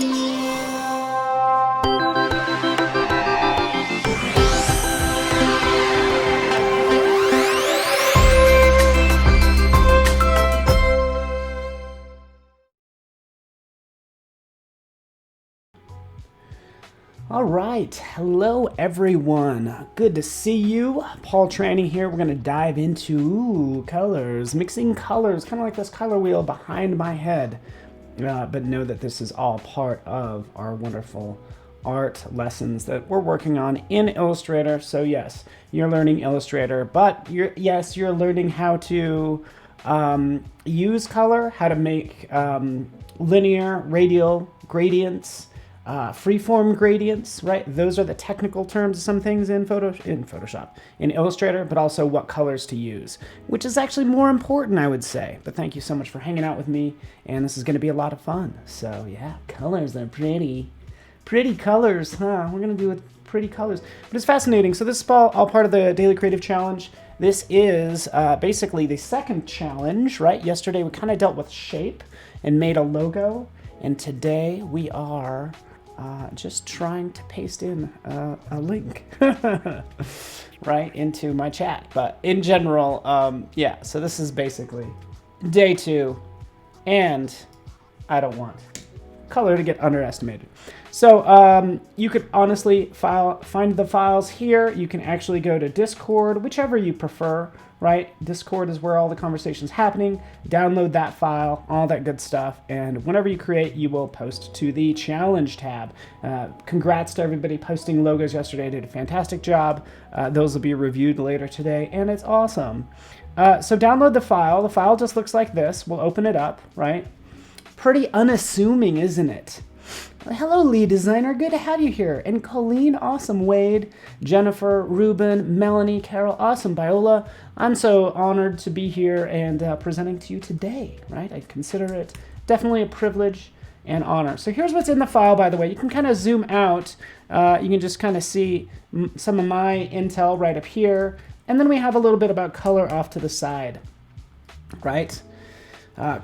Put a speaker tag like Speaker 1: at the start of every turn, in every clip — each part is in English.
Speaker 1: All right, hello everyone. Good to see you. Paul Tranny here. We're gonna dive into colors, mixing colors, kind of like this color wheel behind my head. But know that this is all part of our wonderful art lessons that we're working on in Illustrator. So yes, you're learning Illustrator, but you're learning how to use color, how to make linear, radial gradients, freeform gradients, right? Those are the technical terms of some things in Photoshop, in Illustrator, but also what colors to use, which is actually more important, I would say. But thank you so much for hanging out with me, and this is going to be a lot of fun. So yeah, colors are pretty colors, huh? We're going to do with pretty colors, but it's fascinating. So this is all part of the Daily Creative Challenge. This is basically the second challenge, right? Yesterday we kind of dealt with shape and made a logo, and today we are just trying to paste in a link right into my chat. But in general, yeah, so this is basically day 2, and I don't want color to get underestimated. So you could honestly find the files here. You can actually go to Discord, whichever you prefer, right? Discord is where all the conversation's happening. Download that file, all that good stuff, and whenever you create, you will post to the challenge tab. Congrats to everybody posting logos yesterday. Did a fantastic job. Those will be reviewed later today, and it's awesome. So download the file. The file just looks like this. We'll open it up, right? Pretty unassuming, isn't it? Well, hello, lead designer. Good to have you here. And Colleen, awesome. Wade, Jennifer, Ruben, Melanie, Carol, awesome. Viola, I'm so honored to be here and presenting to you today, right? I consider it definitely a privilege and honor. So here's what's in the file, by the way. You can kind of zoom out. You can just kind of see some of my intel right up here. And then we have a little bit about color off to the side, right?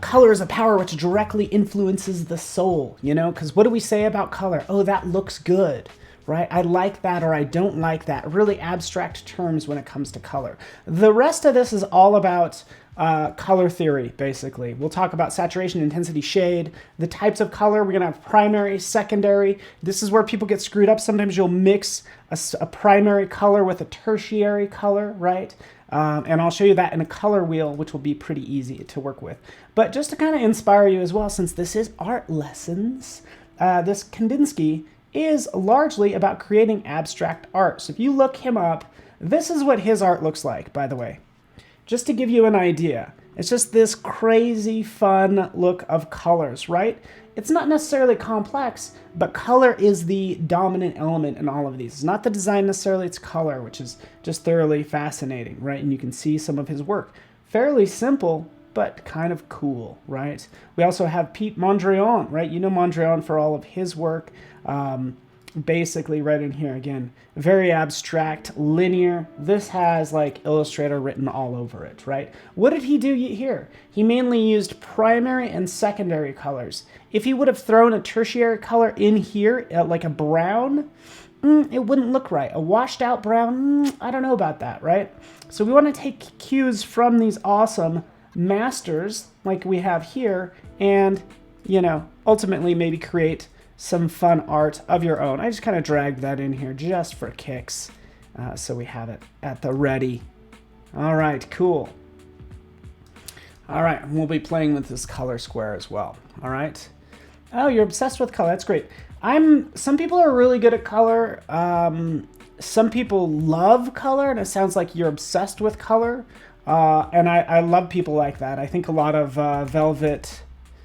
Speaker 1: Color is a power which directly influences the soul, you know, because what do we say about color? Oh, that looks good, right? I like that, or I don't like that. Really abstract terms when it comes to color. The rest of this is all about color theory, basically. We'll talk about saturation, intensity, shade, the types of color. We're going to have primary, secondary. This is where people get screwed up. Sometimes you'll mix a primary color with a tertiary color, right? And I'll show you that in a color wheel, which will be pretty easy to work with. But just to kind of inspire you as well, since this is art lessons, this Kandinsky is largely about creating abstract art. So if you look him up, this is what his art looks like, by the way. Just to give you an idea, it's just this crazy fun look of colors, right? It's not necessarily complex, but color is the dominant element in all of these. It's not the design necessarily, it's color, which is just thoroughly fascinating, right? And you can see some of his work. Fairly simple, but kind of cool, right? We also have Pete Mondrian, right? You know Mondrian for all of his work. Basically right in here, again, very abstract, linear. This has like Illustrator written all over it, right? What did he do here? He mainly used primary and secondary colors. If he would have thrown a tertiary color in here, like a brown, it wouldn't look right. A washed out brown, I don't know about that, right? So we want to take cues from these awesome masters like we have here and, you know, ultimately maybe create some fun art of your own. I just kind of dragged that in here just for kicks, so we have it at the ready. All right, cool. All right, we'll be playing with this color square as well. All right. Oh, you're obsessed with color. That's great. Some people are really good at color. Some people love color, and it sounds like you're obsessed with color. And I love people like that. I think a lot of Velvet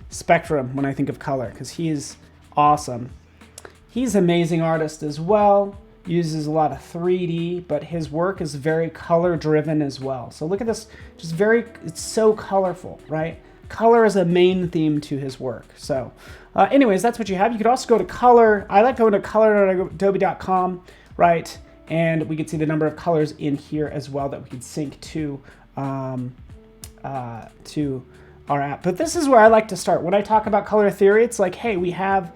Speaker 1: Spectrum when I think of color, because he's awesome. He's an amazing artist as well. Uses a lot of 3D, but his work is very color driven as well. So look at this, just it's so colorful, right? Color is a main theme to his work. So anyways, that's what you have. You could also go to color. I like going to color.adobe.com, right? And we can see the number of colors in here as well that we can sync to our app. But this is where I like to start. When I talk about color theory, it's like, hey, we have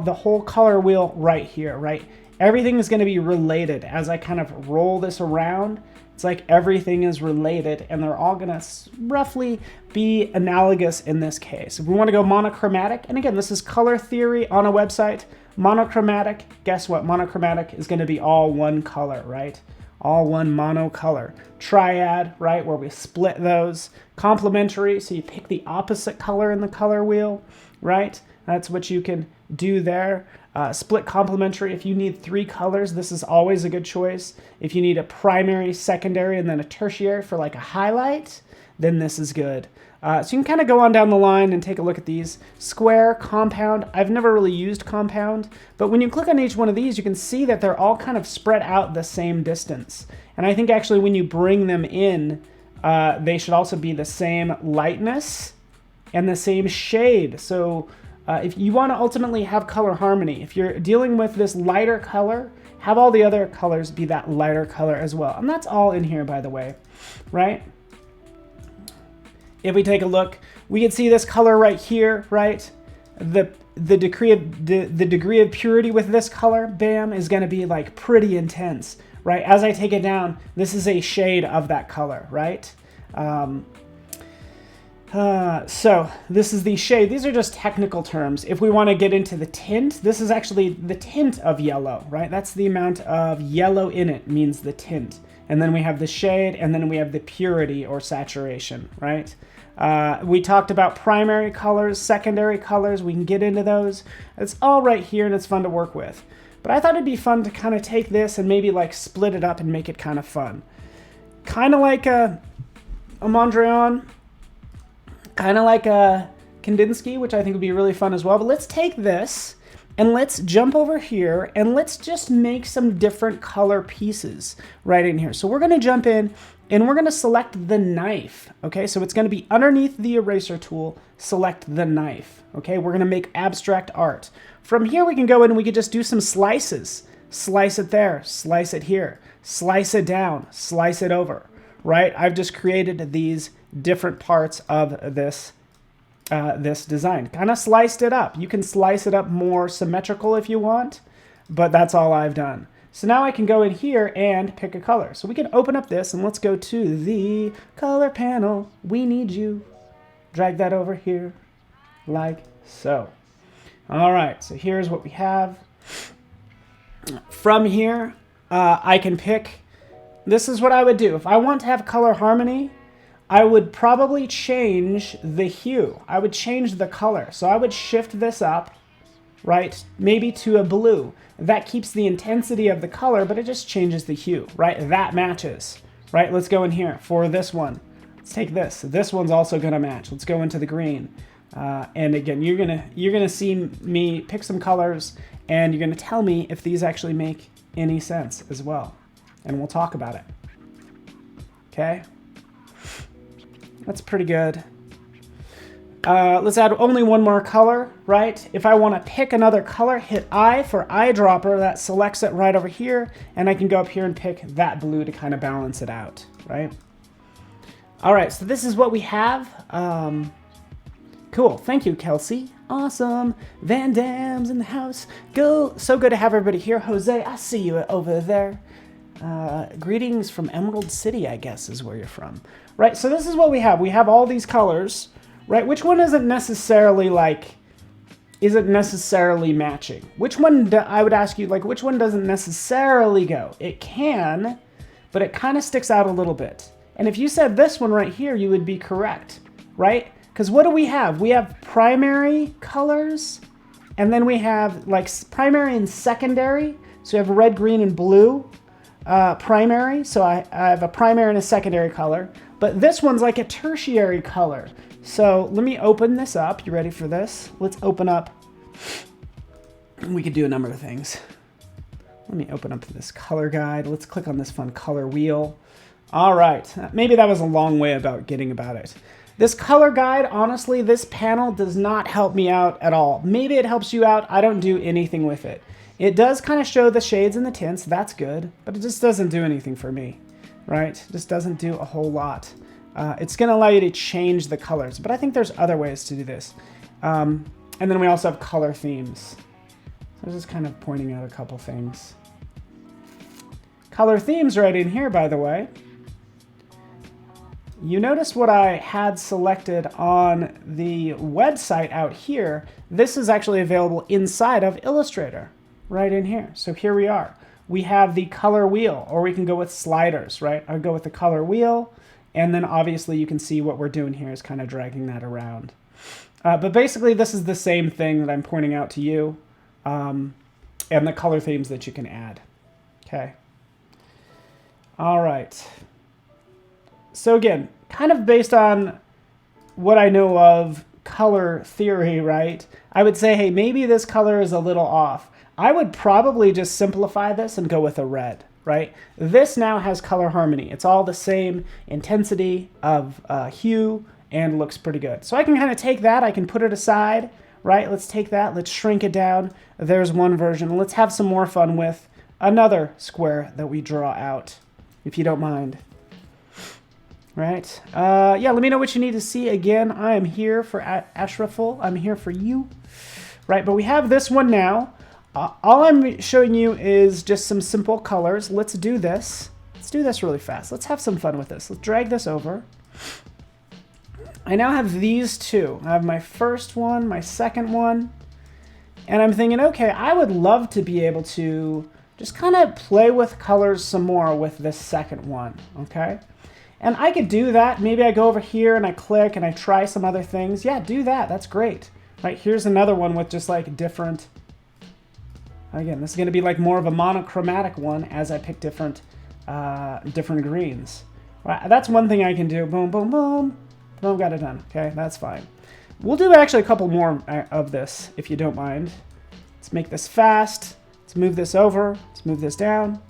Speaker 1: the whole color wheel right here, right? Everything is going to be related. As I kind of roll this around, it's like everything is related, and they're all going to roughly be analogous in this case. If we want to go monochromatic, and again, this is color theory on a website. Monochromatic, guess what? Monochromatic is going to be all one color, right? All one mono color. Triad, right, where we split those. Complementary, so you pick the opposite color in the color wheel, right? That's what you can do there. Split complementary, if you need 3 colors, this is always a good choice. If you need a primary, secondary, and then a tertiary for like a highlight, then this is good. So you can kind of go on down the line and take a look at these. Square, compound, I've never really used compound, but when you click on each one of these, you can see that they're all kind of spread out the same distance. And I think actually when you bring them in, they should also be the same lightness and the same shade. So if you want to ultimately have color harmony, if you're dealing with this lighter color, have all the other colors be that lighter color as well. And that's all in here, by the way, right? If we take a look, we can see this color right here, right? The degree of purity with this color, bam, is going to be like pretty intense, right? As I take it down, this is a shade of that color, right? So this is the shade. These are just technical terms. If we want to get into the tint, this is actually the tint of yellow, right? That's the amount of yellow in it means the tint. And then we have the shade, and then we have the purity or saturation, right? We talked about primary colors, secondary colors. We can get into those. It's all right here, and it's fun to work with. But I thought it'd be fun to kind of take this and maybe like split it up and make it kind of fun. Kind of like a Mondrian, kind of like a Kandinsky, which I think would be really fun as well. But let's take this and let's jump over here and let's just make some different color pieces right in here. So we're going to jump in and we're going to select the knife. Okay, so it's going to be underneath the eraser tool, select the knife. Okay, we're going to make abstract art. From here we can go in and we can just do some slices. Slice it there, slice it here, slice it down, slice it over, right? I've just created these different parts of this this design. Kind of sliced it up. You can slice it up more symmetrical if you want, but that's all I've done. So now I can go in here and pick a color. So we can open up this and let's go to the color panel. We need you. Drag that over here like so. All right, so here's what we have. From here, I can pick, this is what I would do. If I want to have color harmony, I would probably change the hue. I would change the color. So I would shift this up, right? Maybe to a blue. That keeps the intensity of the color, but it just changes the hue, right? That matches, right? Let's go in here for this one. Let's take this. This one's also gonna match. Let's go into the green. And again, you're gonna see me pick some colors and you're gonna tell me if these actually make any sense as well. And we'll talk about it, okay? That's pretty good. Let's add only one more color, right? If I want to pick another color, hit I for eyedropper. That selects it right over here. And I can go up here and pick that blue to kind of balance it out, right? All right, so this is what we have. Cool. Thank you, Kelsey. Awesome. Van Dam's in the house. Go. So good to have everybody here. Jose, I see you over there. Greetings from Emerald City, I guess, is where you're from. Right, so this is what we have. We have all these colors, right? Which one isn't necessarily matching? Which one, I would ask you, like, which one doesn't necessarily go? It can, but it kind of sticks out a little bit. And if you said this one right here, you would be correct, right? Because what do we have? We have primary colors, and then we have like primary and secondary. So we have red, green, and blue. Primary, so I have a primary and a secondary color, but this one's like a tertiary color. So let me open this up. You ready for this? Let's open up. We could do a number of things. Let me open up this color guide. Let's click on this fun color wheel. All right, maybe that was a long way about getting about it. This color guide, honestly, this panel does not help me out at all. Maybe it helps you out. I don't do anything with it. It does kind of show the shades and the tints, that's good, but it just doesn't do anything for me, right? It just doesn't do a whole lot. It's gonna allow you to change the colors, but I think there's other ways to do this. And then we also have color themes. So just kind of pointing out a couple things. Color themes right in here, by the way. You notice what I had selected on the website out here. This is actually available inside of Illustrator, right in here. So here we are. We have the color wheel, or we can go with sliders, right? I'll go with the color wheel, and then obviously you can see what we're doing here is kind of dragging that around. But basically this is the same thing that I'm pointing out to you, and the color themes that you can add. Okay. All right. So again, kind of based on what I know of color theory, right? I would say, hey, maybe this color is a little off. I would probably just simplify this and go with a red, right? This now has color harmony. It's all the same intensity of hue and looks pretty good. So I can kind of take that, I can put it aside, right? Let's take that, let's shrink it down. There's one version. Let's have some more fun with another square that we draw out, if you don't mind. Right? Yeah, let me know what you need to see. Again, I am here for Ashraful. I'm here for you. Right, but we have this one now. All I'm showing you is just some simple colors. Let's do this. Let's do this really fast. Let's have some fun with this. Let's drag this over. I now have these two. I have my first one, my second one. And I'm thinking, okay, I would love to be able to just kind of play with colors some more with this second one, okay? And I could do that. Maybe I go over here and I click and I try some other things. Yeah, do that. That's great. Right, here's another one with just like different. Again, this is going to be like more of a monochromatic one as I pick different greens. Right, that's one thing I can do. Boom, boom, boom. Boom, got it done. Okay, that's fine. We'll do actually a couple more of this, if you don't mind. Let's make this fast. Let's move this over. Let's move this down.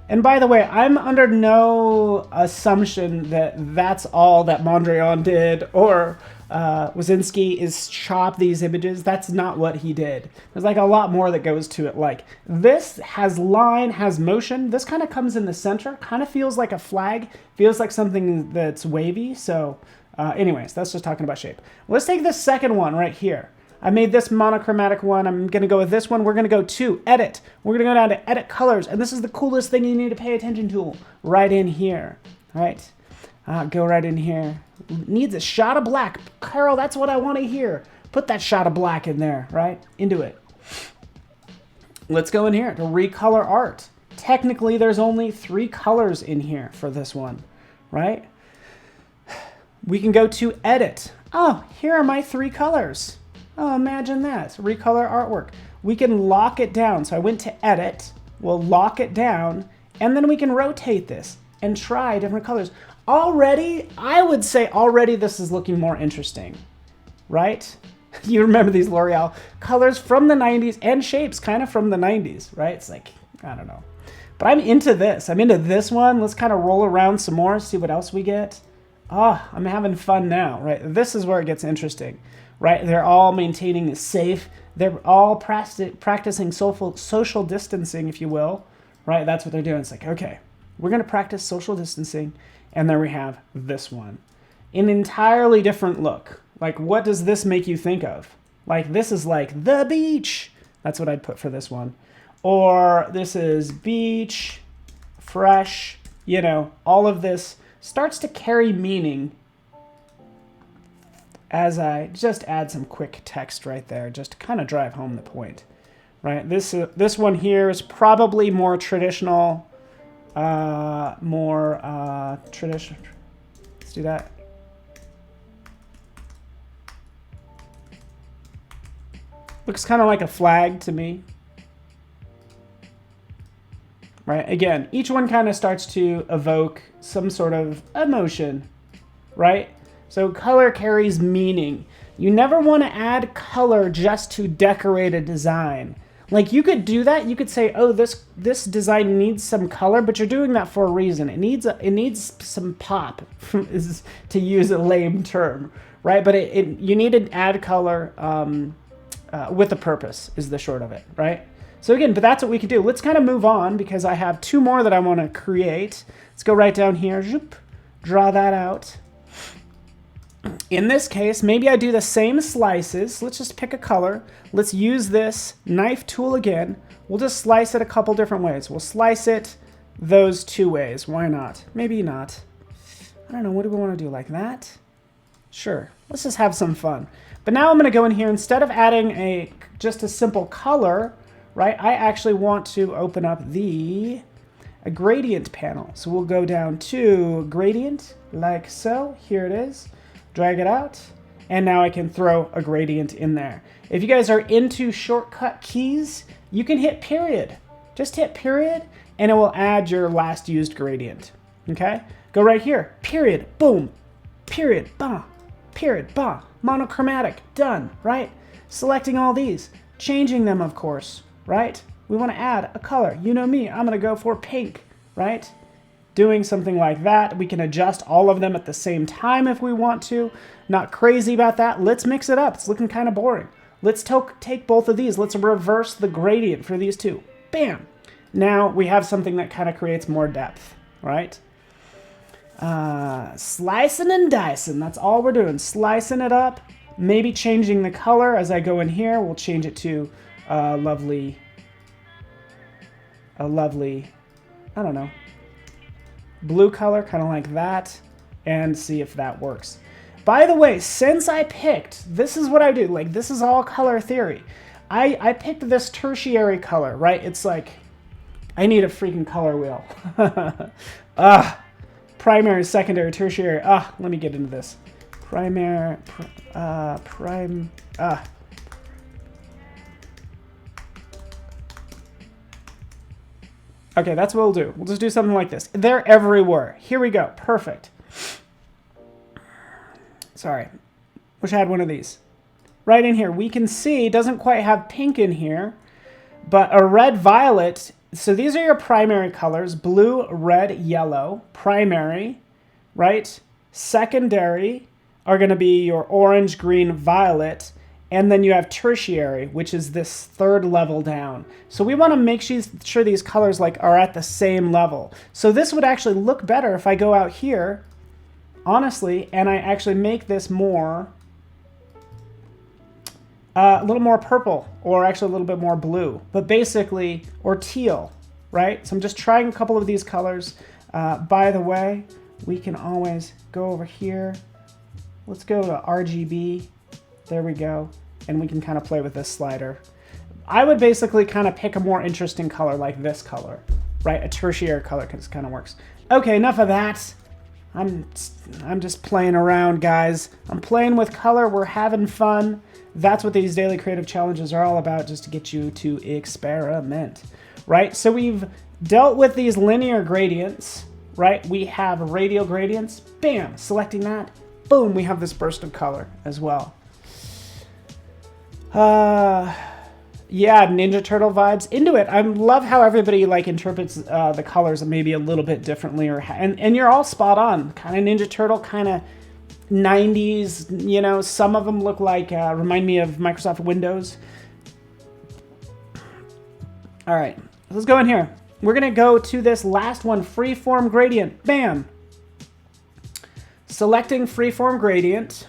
Speaker 1: And by the way, I'm under no assumption that that's all that Mondrian did, or Wazinski is chop these images. That's not what he did. There's like a lot more that goes to it. Like this has line, has motion. This kind of comes in the center, kind of feels like a flag, feels like something that's wavy. So anyways, that's just talking about shape. Let's take this second one right here. I made this monochromatic one. I'm going to go with this one. We're going to go to Edit. We're going to go down to Edit Colors. And this is the coolest thing you need to pay attention to right in here. All right. Go right in here. Needs a shot of black. Carol, that's what I want to hear. Put that shot of black in there, right? Into it. Let's go in here to Recolor Art. Technically, there's only 3 colors in here for this one, right? We can go to Edit. Oh, here are my 3 colors. Oh, imagine that. Recolor artwork. We can lock it down. So I went to Edit. We'll lock it down. And then we can rotate this and try different colors. Already, I would say already this is looking more interesting. Right? You remember these L'Oreal colors from the 90s and shapes kind of from the 90s, right? It's like, I don't know. But I'm into this. I'm into this one. Let's kind of roll around some more, see what else we get. Oh, I'm having fun now, right? This is where it gets interesting. Right, they're all maintaining a safe. They're all practicing social distancing, if you will. Right, that's what they're doing. It's like, okay, we're going to practice social distancing. And there we have this one. An entirely different look. Like, what does this make you think of? Like, this is like the beach. That's what I'd put for this one. Or this is beach, fresh. You know, all of this starts to carry meaning as I just add some quick text right there, just to kind of drive home the point, right? This one here is probably more traditional, traditional. Let's do that. Looks kind of like a flag to me, right? Again, each one kind of starts to evoke some sort of emotion, right? So color carries meaning. You never want to add color just to decorate a design. Like you could do that. You could say, oh, this design needs some color, but you're doing that for a reason. It needs some pop, to use a lame term, right? But you need to add color with a purpose is the short of it, right? So again, but that's what we could do. Let's kind of move on because I have 2 more that I want to create. Let's go right down here. Zoop, draw that out. In this case, maybe I do the same slices. Let's just pick a color. Let's use this knife tool again. We'll just slice it a couple different ways. We'll slice it those 2 ways. Why not? Maybe not. I don't know. What do we want to do? Like that? Sure. Let's just have some fun. But now I'm going to go in here. Instead of adding just a simple color, right, I actually want to open up a gradient panel. So we'll go down to gradient, like so. Here it is. Drag it out. And now I can throw a gradient in there. If you guys are into shortcut keys, you can hit period. Just hit period, and it will add your last used gradient. Okay? Go right here. Period. Boom. Period. Bah. Period. Bah. Monochromatic. Done. Right? Selecting all these. Changing them, of course. Right? We want to add a color. You know me. I'm going to go for pink. Right? Doing something like that. We can adjust all of them at the same time if we want to. Not crazy about that. Let's mix it up. It's looking kind of boring. Let's take both of these. Let's reverse the gradient for these two. Bam! Now we have something that kind of creates more depth, right? Slicing and dicing. That's all we're doing. Slicing it up. Maybe changing the color as I go in here. We'll change it to a lovely, I don't know, blue color, kind of like that, and see if that works. By the way, since I picked, this is what I do, like this is all color theory. I picked this tertiary color, right? It's like, I need a freaking color wheel. Primary, secondary, tertiary. Let me get into this. Primary, Okay, that's what we'll do. We'll just do something like this. They're everywhere. Here we go. Perfect. Sorry. Wish I had one of these. Right in here. We can see it doesn't quite have pink in here, but a red, violet. So these are your primary colors. Blue, red, yellow. Primary, right? Secondary are going to be your orange, green, violet. And then you have tertiary, which is this third level down. So we want to make sure these colors are at the same level. So this would actually look better if I go out here, honestly, and I actually make this more, a little more purple, or actually a little bit more blue, but basically, or teal, right? So I'm just trying a couple of these colors. By the way, we can always go over here. Let's go to RGB. There we go. And we can kind of play with this slider. I would basically kind of pick a more interesting color like this color, right? A tertiary color kind of works. Okay, enough of that. I'm just playing around, guys. I'm playing with color. We're having fun. That's what these daily creative challenges are all about, just to get you to experiment, right? So we've dealt with these linear gradients, right? We have radial gradients. Bam, selecting that. Boom, we have this burst of color as well. Yeah, Ninja Turtle vibes. Into it. I love how everybody interprets the colors maybe a little bit differently, and you're all spot on. Kind of Ninja Turtle, kind of 90s. You know, some of them look like remind me of Microsoft Windows. All right, let's go in here. We're gonna go to this last one, Freeform Gradient. Bam. Selecting Freeform Gradient.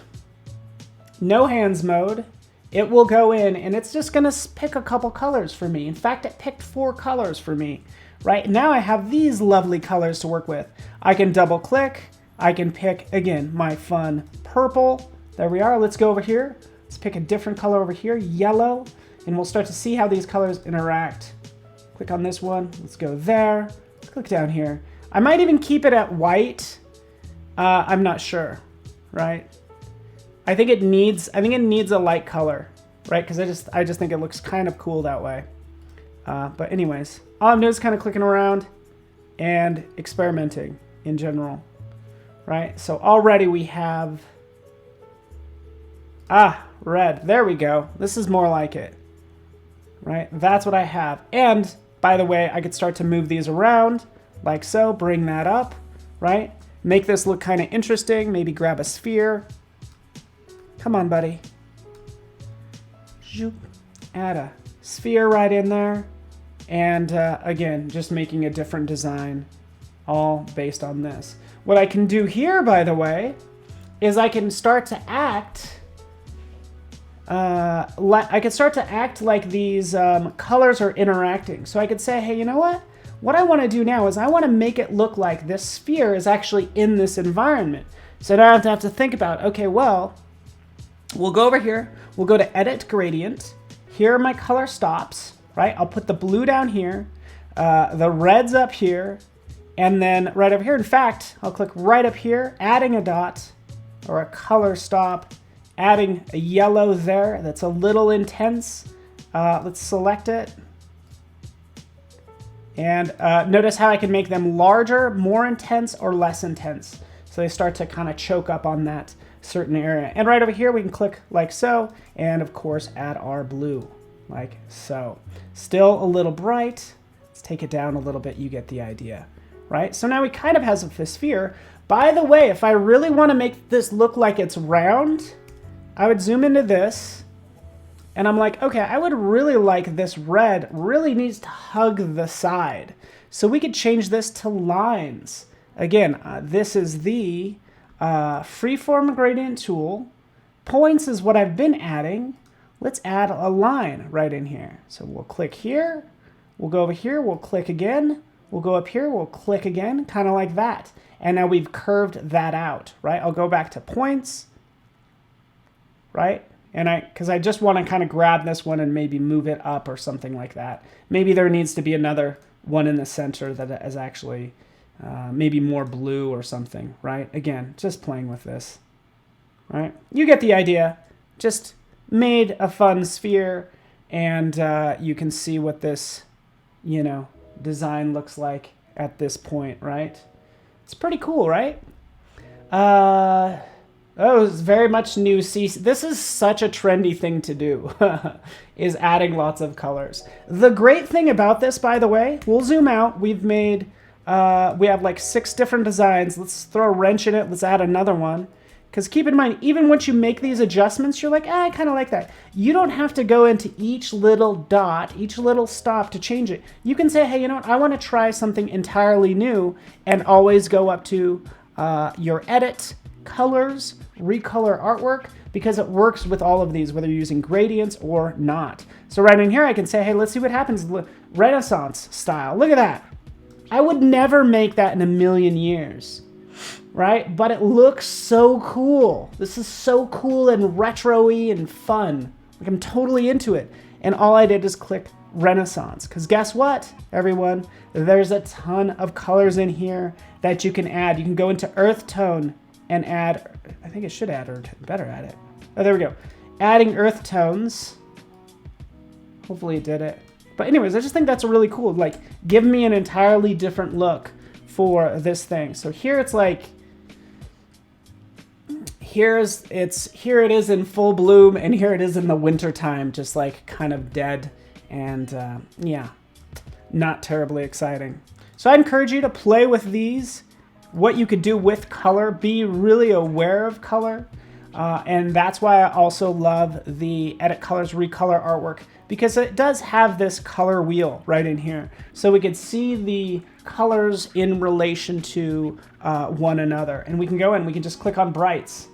Speaker 1: No hands mode. It will go in and it's just gonna pick a couple colors for me. In fact, it picked 4 colors for me, right? Now I have these lovely colors to work with. I can double click. I can pick, again, my fun purple. There we are. Let's go over here. Let's pick a different color over here, yellow, and we'll start to see how these colors interact. Click on this one. Let's go there. Let's click down here. I might even keep it at white. I'm not sure, right? I think it needs a light color, right? Because I just think it looks kind of cool that way. But anyways, all I'm doing is kind of clicking around and experimenting in general, right? So already we have, red. There we go. This is more like it, right? That's what I have. And by the way, I could start to move these around like so, bring that up, right? Make this look kind of interesting. Maybe grab a sphere. Come on, buddy. Add a sphere right in there. And again, just making a different design, all based on this. What I can do here, by the way, is I can start to act like these colors are interacting. So I could say, hey, you know what? What I want to do now is I want to make it look like this sphere is actually in this environment. So now I have to think about, okay, well, we'll go over here. We'll go to Edit Gradient. Here are my color stops, right? I'll put the blue down here, the red's up here, and then right over here. In fact, I'll click right up here, adding a dot or a color stop, adding a yellow there that's a little intense. Let's select it. And notice how I can make them larger, more intense, or less intense. So they start to kind of choke up on that certain area. And right over here, we can click like so, and of course, add our blue, like so. Still a little bright. Let's take it down a little bit. You get the idea, right? So now we kind of have a sphere. By the way, if I really want to make this look like it's round, I would zoom into this, and I'm like, okay, I would really like this red really needs to hug the side. So we could change this to lines. Again, this is the Freeform Gradient tool. Points is what I've been adding. Let's add a line right in here. So we'll click here, we'll go over here, we'll click again, we'll go up here, we'll click again, kind of like that. And now we've curved that out, right? I'll go back to points, right? And because I just want to kind of grab this one and maybe move it up or something like that. Maybe there needs to be another one in the center that is actually maybe more blue or something, right? Again, just playing with this, right? You get the idea. Just made a fun sphere, and you can see what this, you know, design looks like at this point, right? It's pretty cool, right? Oh, it's very much new. See, this is such a trendy thing to do, is adding lots of colors. The great thing about this, by the way, we'll zoom out. We've made, we have like 6 different designs. Let's throw a wrench in it. Let's add another one. Because keep in mind, even once you make these adjustments, you're like, I kind of like that. You don't have to go into each little dot, each little stop to change it. You can say, hey, you know what? I want to try something entirely new, and always go up to your edit, colors, recolor artwork, because it works with all of these, whether you're using gradients or not. So right in here, I can say, hey, let's see what happens. Renaissance style. Look at that. I would never make that in a million years, right? But it looks so cool. This is so cool and retro-y and fun. Like, I'm totally into it. And all I did is click Renaissance. Because guess what, everyone? There's a ton of colors in here that you can add. You can go into earth tone and add, I think it should add, or better add it. Oh, there we go. Adding earth tones. Hopefully it did it. But anyways, I just think that's really cool. Like, give me an entirely different look for this thing. So here it's like, here it is in full bloom, and here it is in the winter time, just like kind of dead, and yeah, not terribly exciting. So I encourage you to play with these, what you could do with color, be really aware of color. And that's why I also love the Edit Colors Recolor artwork, because it does have this color wheel right in here. So we could see the colors in relation to one another. And we can go in, we can just click on brights.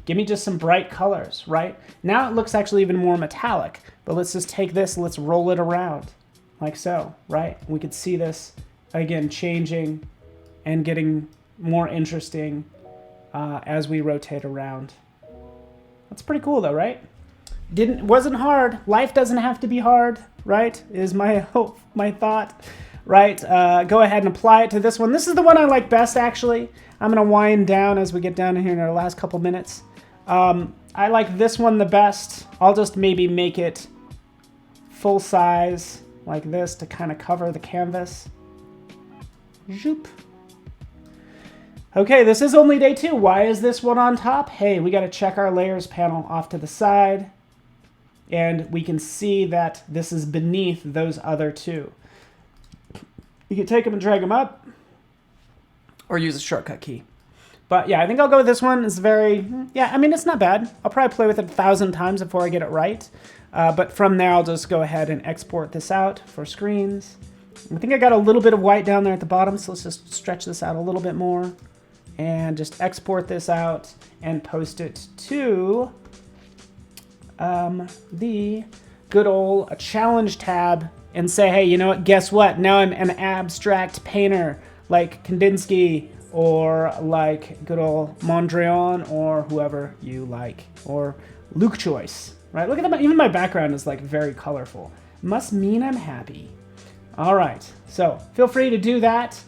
Speaker 1: Give me just some bright colors, right? Now it looks actually even more metallic, but let's just take this, let's roll it around like so, right? We could see this again changing and getting more interesting as we rotate around. That's pretty cool though, right? Wasn't hard. Life doesn't have to be hard, right? Is my hope, my thought, right? Go ahead and apply it to this one. This is the one I like best, actually. I'm gonna wind down as we get down here in our last couple minutes. I like this one the best. I'll just maybe make it full size like this to kind of cover the canvas. Zoop. Okay, this is only day 2. Why is this one on top? Hey, we gotta check our layers panel off to the side, and we can see that this is beneath those other 2. You can take them and drag them up, or use a shortcut key. But yeah, I think I'll go with this one. It's very, yeah, I mean, it's not bad. I'll probably play with it 1,000 times before I get it right. But from there, I'll just go ahead and export this out for screens. I think I got a little bit of white down there at the bottom, so let's just stretch this out a little bit more. and just export this out and post it to the good old challenge tab and say, hey, you know what, guess what? Now I'm an abstract painter like Kandinsky or like good old Mondrian or whoever you like, or Luke Choice, right? Look at that, even my background is like very colorful. Must mean I'm happy. All right, so feel free to do that.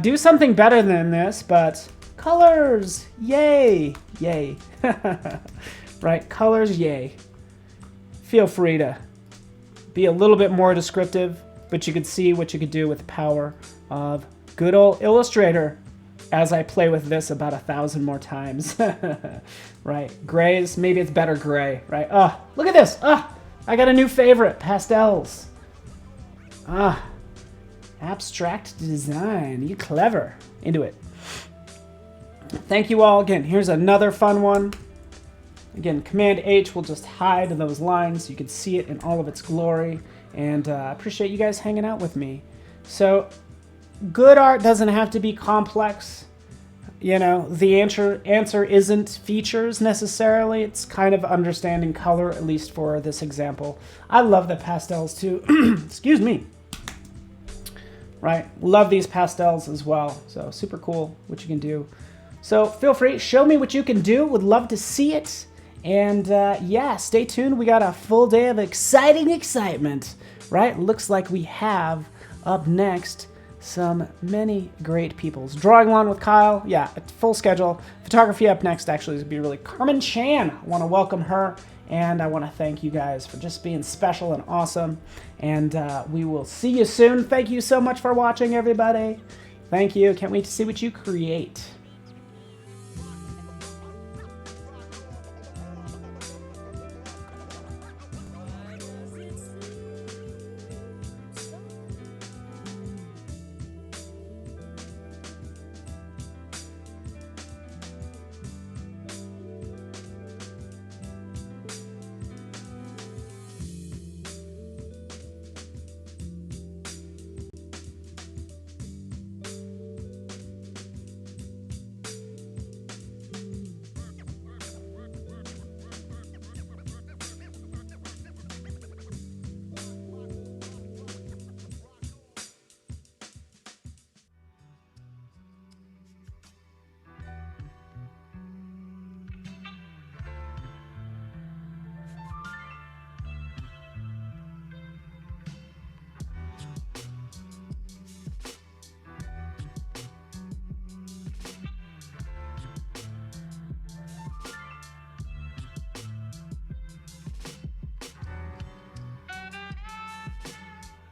Speaker 1: Do something better than this, but colors, yay, yay. Right, colors, yay. Feel free to be a little bit more descriptive, but you could see what you could do with the power of good old Illustrator as I play with this about 1,000 more times. Right, grays, maybe it's better gray, right? Oh, look at this. Ah, I got a new favorite, pastels. Ah, abstract design, you clever. Into it. Thank you all again. Here's another fun one. Again, Command H will just hide those lines so you can see it in all of its glory. And I appreciate you guys hanging out with me. So, good art doesn't have to be complex. You know, the answer isn't features necessarily. It's kind of understanding color, at least for this example. I love the pastels too. Excuse me. Right, love these pastels as well. So super cool what you can do. So feel free, show me what you can do. Would love to see it. And yeah, stay tuned. We got a full day of exciting excitement, right? Looks like we have up next many great peoples. Drawing one with Kyle, yeah, a full schedule. Photography up next actually is going to be really Carmen Chan. I want to welcome her, and I want to thank you guys for just being special and awesome. And we will see you soon. Thank you so much for watching, everybody. Thank you. Can't wait to see what you create.